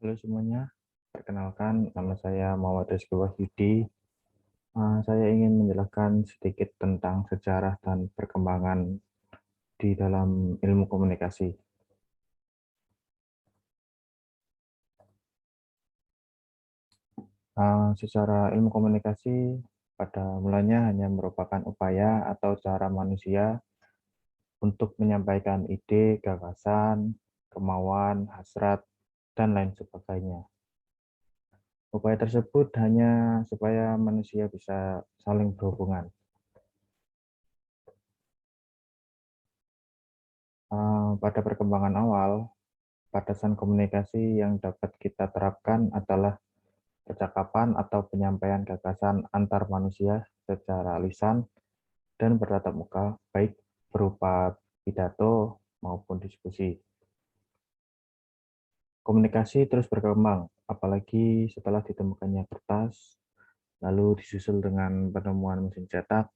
Halo semuanya, perkenalkan nama saya Muhammad Rizky Wahyudi. Saya ingin menjelaskan sedikit tentang sejarah dan perkembangan di dalam ilmu komunikasi. Secara ilmu komunikasi pada mulanya hanya merupakan upaya atau cara manusia untuk menyampaikan ide, gagasan, kemauan, hasrat, dan lain sebagainya. Upaya tersebut hanya supaya manusia bisa saling berhubungan. Pada perkembangan awal, batasan komunikasi yang dapat kita terapkan adalah percakapan atau penyampaian gagasan antar manusia secara lisan dan bertatap muka, baik berupa pidato maupun diskusi. Komunikasi terus berkembang, apalagi setelah ditemukannya kertas, lalu disusul dengan penemuan mesin cetak,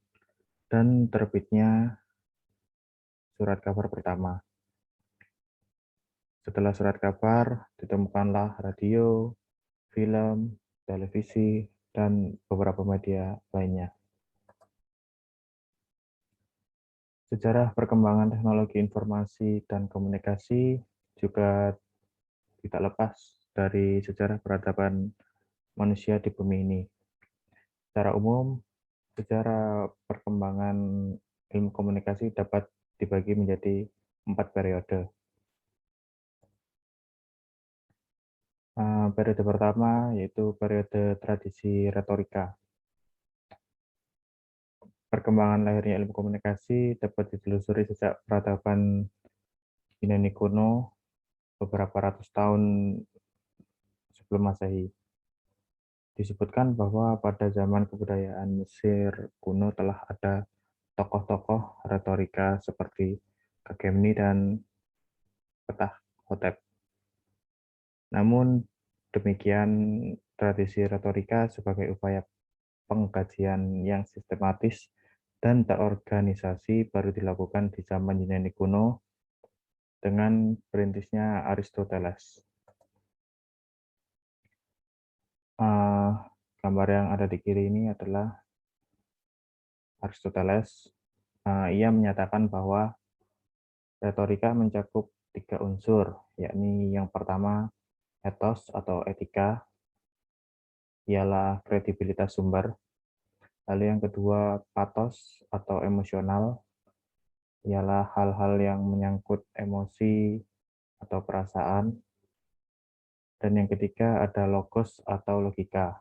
dan terbitnya surat kabar pertama. Setelah surat kabar, ditemukanlah radio, film, televisi, dan beberapa media lainnya. Sejarah perkembangan teknologi informasi dan komunikasi juga tidak lepas dari sejarah peradaban manusia di bumi ini. Secara umum, sejarah perkembangan ilmu komunikasi dapat dibagi menjadi 4 periode. Periode pertama yaitu periode tradisi retorika. Perkembangan lahirnya ilmu komunikasi dapat ditelusuri sejak peradaban Yunani kuno beberapa ratus tahun sebelum Masehi. Disebutkan bahwa pada zaman kebudayaan Mesir kuno telah ada tokoh-tokoh retorika seperti Kagemni dan Ptah-hotep. Namun demikian, tradisi retorika sebagai upaya pengkajian yang sistematis dan terorganisasi baru dilakukan di zaman Yunani kuno dengan perintisnya Aristoteles. Gambar yang ada di kiri ini adalah Aristoteles. Ia menyatakan bahwa retorika mencakup 3 unsur, yakni yang pertama ethos atau etika, ialah kredibilitas sumber. Lalu yang kedua pathos atau emosional, ialah hal-hal yang menyangkut emosi atau perasaan. Dan yang ketiga ada logos atau logika.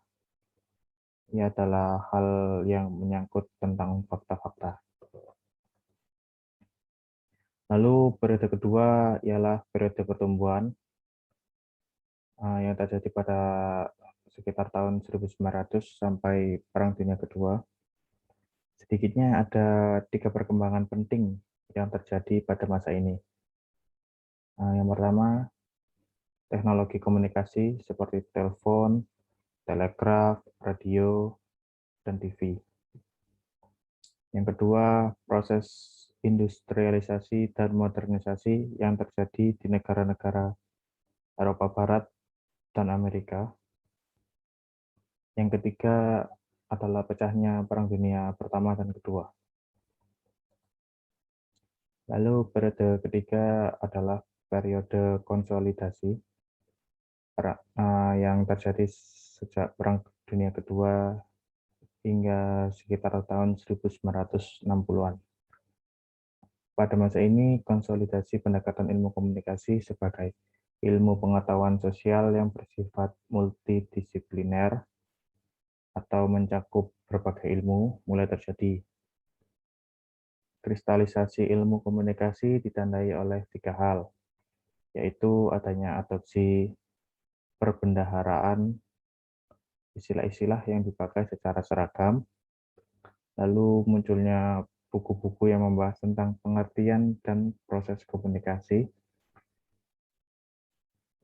Ia adalah hal yang menyangkut tentang fakta-fakta. Lalu periode kedua ialah periode pertumbuhan yang terjadi pada sekitar tahun 1900 sampai Perang Dunia Kedua. Sedikitnya ada 3 perkembangan penting yang terjadi pada masa ini. Yang pertama, teknologi komunikasi seperti telepon, telegraf, radio, dan TV. Yang kedua, proses industrialisasi dan modernisasi yang terjadi di negara-negara Eropa Barat dan Amerika. Yang ketiga adalah pecahnya Perang Dunia Pertama dan Kedua. Lalu periode ketiga adalah periode konsolidasi yang terjadi sejak Perang Dunia Kedua hingga sekitar tahun 1960-an. Pada masa ini, konsolidasi pendekatan ilmu komunikasi sebagai ilmu pengetahuan sosial yang bersifat multidisipliner atau mencakup berbagai ilmu mulai terjadi. Kristalisasi ilmu komunikasi ditandai oleh 3 hal, yaitu adanya adopsi perbendaharaan, istilah-istilah yang dipakai secara seragam, lalu munculnya buku-buku yang membahas tentang pengertian dan proses komunikasi,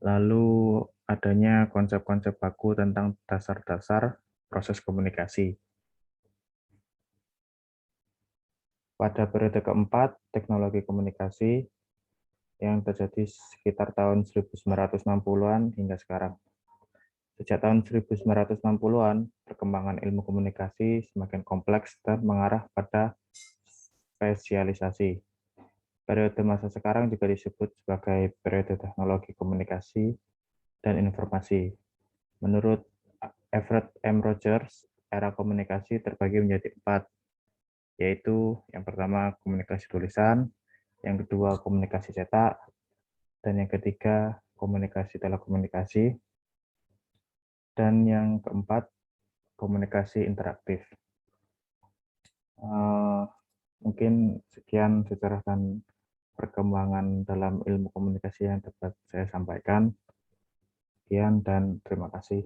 lalu adanya konsep-konsep baku tentang dasar-dasar proses komunikasi. Pada periode keempat, teknologi komunikasi, yang terjadi sekitar tahun 1960-an hingga sekarang. Sejak tahun 1960-an, perkembangan ilmu komunikasi semakin kompleks dan mengarah pada spesialisasi. Periode masa sekarang juga disebut sebagai periode teknologi komunikasi dan informasi. Menurut Everett M. Rogers, era komunikasi terbagi menjadi 4, yaitu yang pertama komunikasi tulisan, yang kedua komunikasi cetak, dan yang ketiga komunikasi telekomunikasi, dan yang keempat komunikasi interaktif. Mungkin sekian sejarah dan perkembangan dalam ilmu komunikasi yang dapat saya sampaikan. Sekian dan terima kasih.